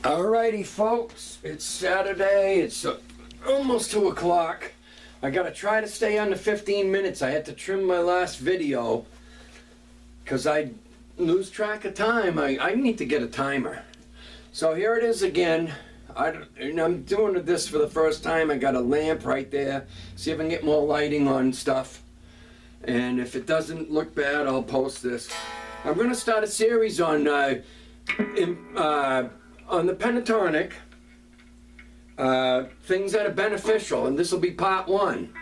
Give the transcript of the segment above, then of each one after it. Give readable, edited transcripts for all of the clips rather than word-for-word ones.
Alrighty folks, it's Saturday, it's almost 2 o'clock. I gotta try to stay under 15 minutes. I had to trim my last video because I lose track of time. I need to get a timer. So here it is again. I'm doing this for the first time. I got a lamp right there. See if I can get more lighting on stuff. And if it doesn't look bad, I'll post this. I'm gonna start a series on the pentatonic, things that are beneficial, and this will be part 1.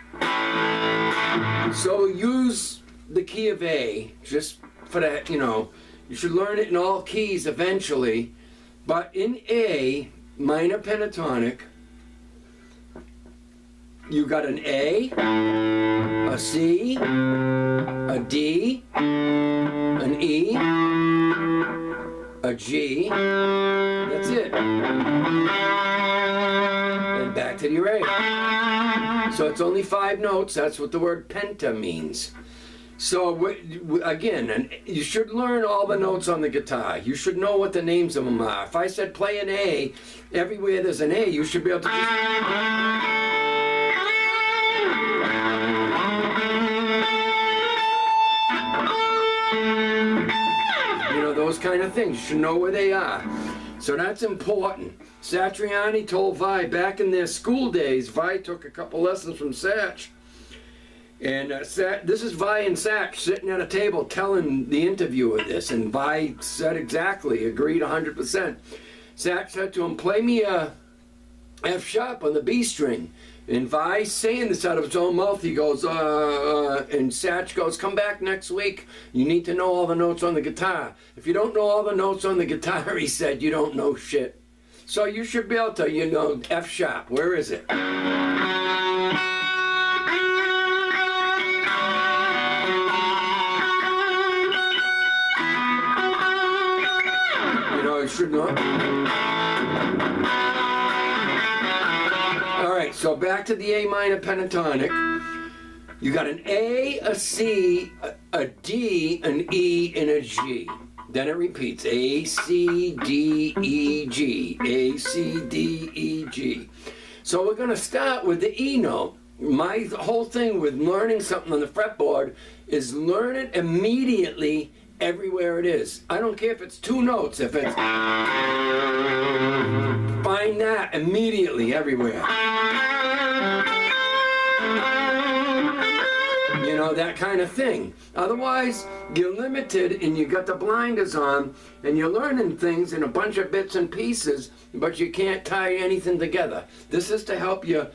So use the key of A, just for that, you should learn it in all keys eventually, but in A, minor pentatonic, you got an A, a C, a D, an E, a G, that's it. And back to the A. So it's only 5 notes, that's what the word penta means. So again, you should learn all the notes on the guitar. You should know what the names of them are. If I said play an A, everywhere there's an A, you should be able to just... those kind of things. You should know where they are. So that's important. Satriani told Vi back in their school days, Vi took a couple lessons from Satch. And this is Vi and Satch sitting at a table telling the interviewer this, and Vi said exactly, agreed 100%. Satch said to him, play me a F sharp on the B string. And Vi saying this out of his own mouth, he goes, and Satch goes, come back next week. You need to know all the notes on the guitar. If you don't know all the notes on the guitar, he said, you don't know shit. So you should be able to, F sharp. Where is it? You should know. Alright, so back to the A minor pentatonic. You got an A, a C, a D, an E, and a G. Then it repeats. A, C, D, E, G. A, C, D, E, G. So we're going to start with the E note. My whole thing with learning something on the fretboard is learn it immediately everywhere it is. I don't care if it's 2 notes, if it's... Find that immediately everywhere. That kind of thing. Otherwise, you're limited and you got the blinders on and you're learning things in a bunch of bits and pieces, but you can't tie anything together. This is to help you,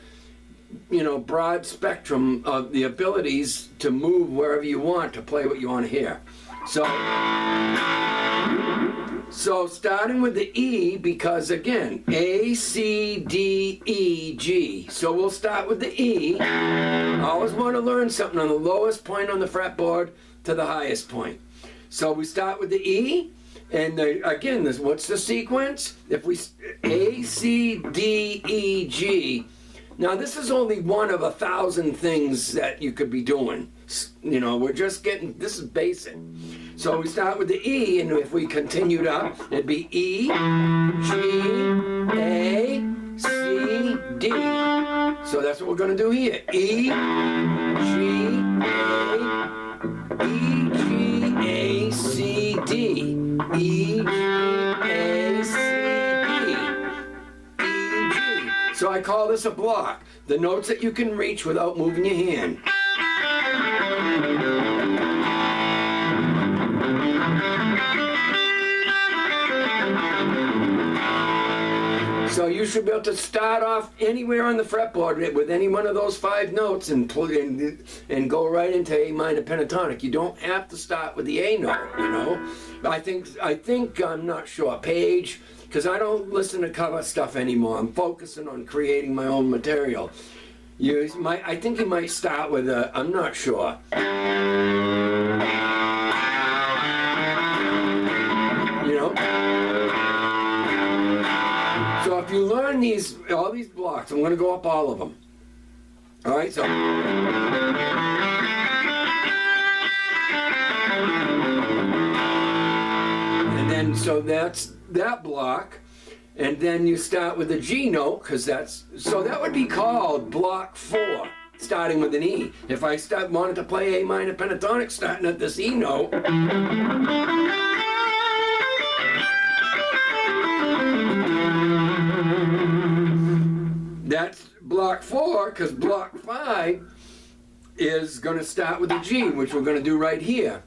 broad spectrum of the abilities to move wherever you want, to play what you want to hear. So starting with the E, because again, A, C, D, E, G. So we'll start with the E. I always want to learn something on the lowest point on the fretboard to the highest point. So we start with the E, and again, what's the sequence? If we, A, C, D, E, G. Now this is only one of 1,000 things that you could be doing. We're just getting, this is basic. So we start with the E, and if we continued up, it'd be E, G, A, C, D. So that's what we're going to do here. E, G, A, C, D. E, G, A, C, D. E, G. So I call this a block. The notes that you can reach without moving your hand. So you should be able to start off anywhere on the fretboard with any one of those 5 notes and and go right into A minor pentatonic. You don't have to start with the A note, I think I'm not sure, Page, because I don't listen to cover stuff anymore. I'm focusing on creating my own material. I think you might start with I'm not sure. So if you learn all these blocks, I'm going to go up all of them. All right, so. And then, so that's that block. and then you start with the G note, because so that would be called block 4, starting with an E. If I wanted to play A minor pentatonic starting at this E note, that's block 4, because block 5 is going to start with a G, which we're going to do right here.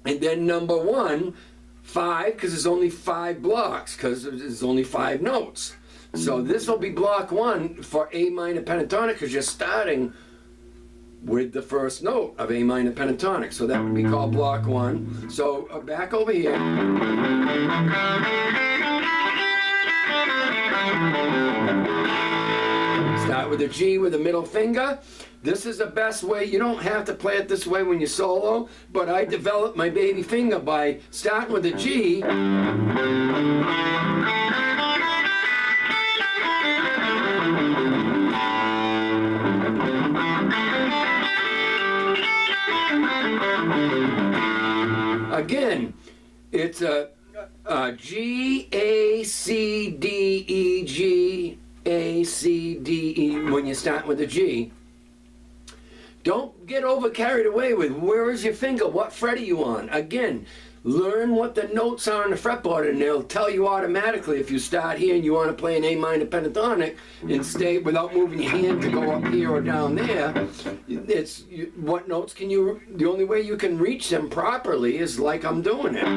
And then number 1, 5, because there's only 5 blocks, because there's only 5 notes. So this will be block 1 for A minor pentatonic, because you're starting with the first note of A minor pentatonic. So that would be called block 1. So back over here. Start with a G with a middle finger. This is the best way. You don't have to play it this way when you solo, but I developed my baby finger by starting with a G. Again, it's a G, A, C, D, E, G, A, C, D, E, when you start with a G. Don't get over carried away with where is your finger, what fret are you on. Again, learn what the notes are on the fretboard, and they'll tell you automatically if you start here and you want to play an A minor pentatonic and stay without moving your hand to go up here or down there. It's what notes can you, the only way you can reach them properly is like I'm doing it.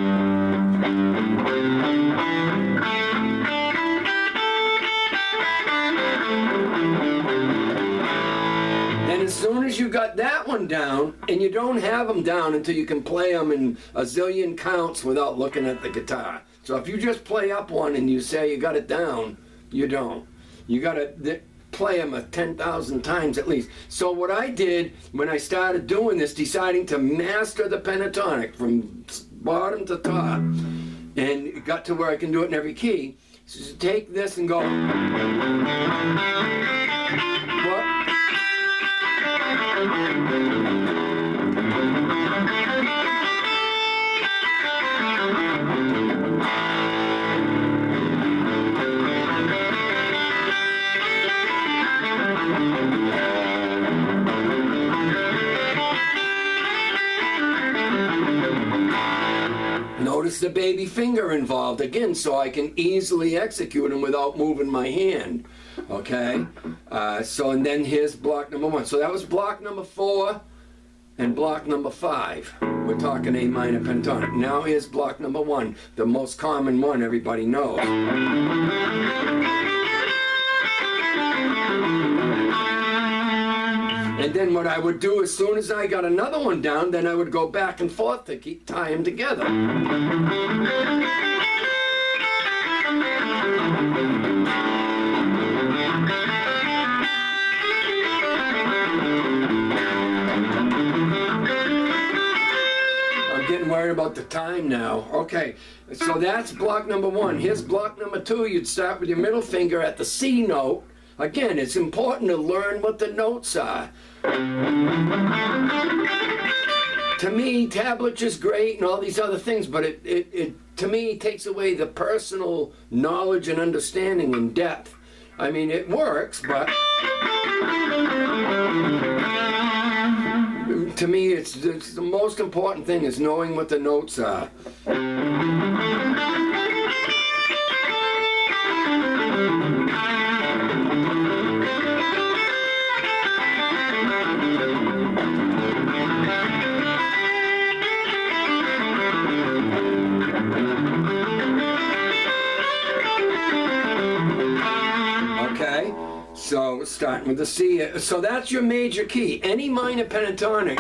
And as soon as you got that one down, and you don't have them down until you can play them in a zillion counts without looking at the guitar. So if you just play up one and you say you got it down, you don't. You got to play them 10,000 times at least. So what I did when I started doing this, deciding to master the pentatonic from bottom to top, and got to where I can do it in every key, is to take this and go. What? Notice the baby finger involved again, so I can easily execute them without moving my hand. Okay, and then here's block number 1. So that was block number 4 and block number 5. We're talking A minor pentatonic. Now here's block number 1, the most common one everybody knows. And then what I would do, as soon as I got another one down, then I would go back and forth to tie them together. I'm getting worried about the time now. Okay, so that's block number 1. Here's block number 2. You'd start with your middle finger at the C note. Again, it's important to learn what the notes are. To me, tablature is great and all these other things, but it to me takes away the personal knowledge and understanding and depth. I mean, it works, but to me, it's the most important thing is knowing what the notes are. So starting with the C, so that's your major key. Any minor pentatonic,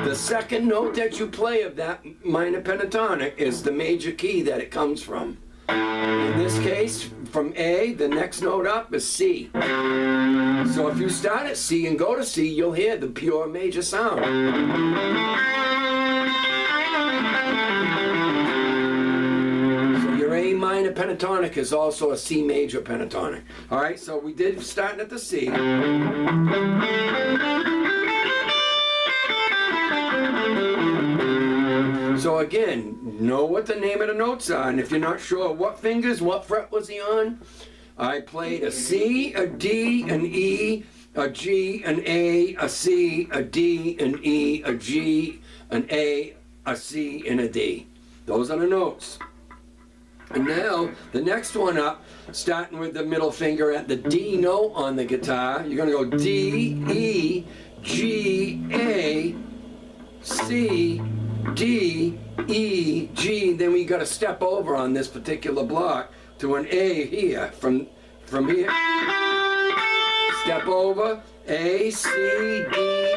the second note that you play of that minor pentatonic is the major key that it comes from. In this case, from A, the next note up is C. So if you start at C and go to C, you'll hear the pure major sound. A minor pentatonic is also a C major pentatonic. All right, so we did starting at the C. So again, know what the name of the notes are. And if you're not sure what fingers, what fret was he on, I played a C, a D, an E, a G, an A, a C, a D, an E, a G, an A, a C, and a D. Those are the notes. And now, the next one up, starting with the middle finger at the D note on the guitar, you're going to go D, E, G, A, C, D, E, G. Then we got to step over on this particular block to an A here. From here, step over, A, C, D, E.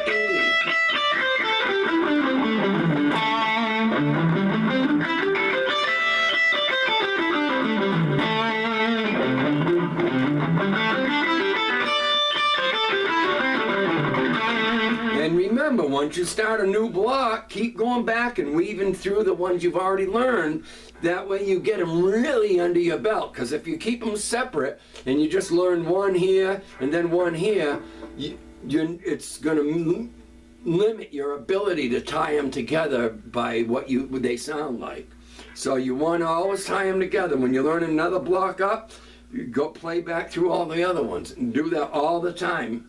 And remember, once you start a new block, keep going back and weaving through the ones you've already learned. That way you get them really under your belt. Because if you keep them separate and you just learn one here and then one here, it's going to limit your ability to tie them together by what they sound like. So you want to always tie them together. When you learn another block up, you go play back through all the other ones and do that all the time.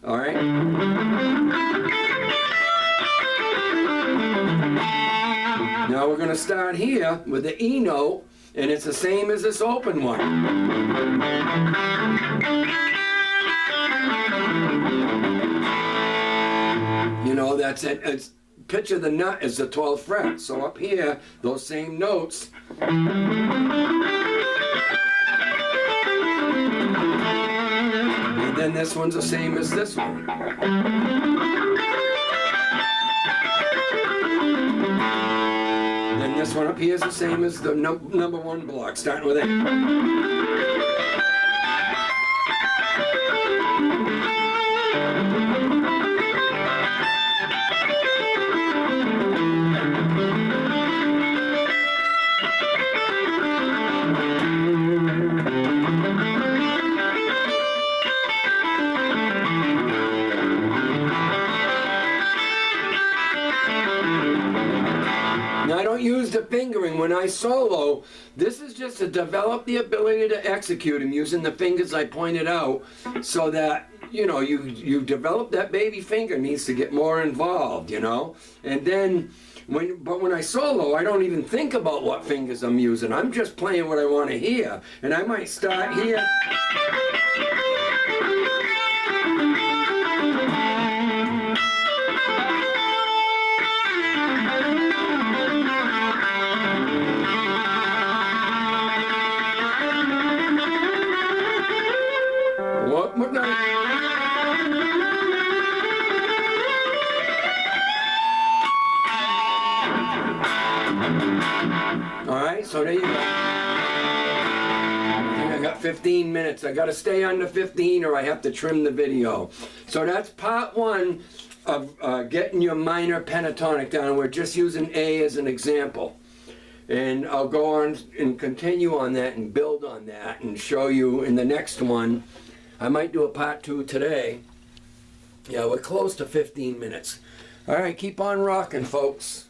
All right? Now we're going to start here with the E note, and it's the same as this open one. You know, that's it. It's, pitch of the nut is the 12th fret. So up here, those same notes. And then this one's the same as this one. Then this one up here is the same as the number one block, starting with A. Now I don't use the fingering when I solo. This is just to develop the ability to execute them using the fingers I pointed out, so that, you know, you develop that baby finger needs to get more involved, you know. And then when I solo, I don't even think about what fingers I'm using. I'm just playing what I want to hear. And I might start here. Alright, so there you go. I think I got 15 minutes. I got to stay under 15 or I have to trim the video. So that's part one of getting your minor pentatonic down. We're just using A as an example. And I'll go on and continue on that and build on that and show you in the next one. I might do a part 2 today. Yeah, we're close to 15 minutes. All right, keep on rocking, folks.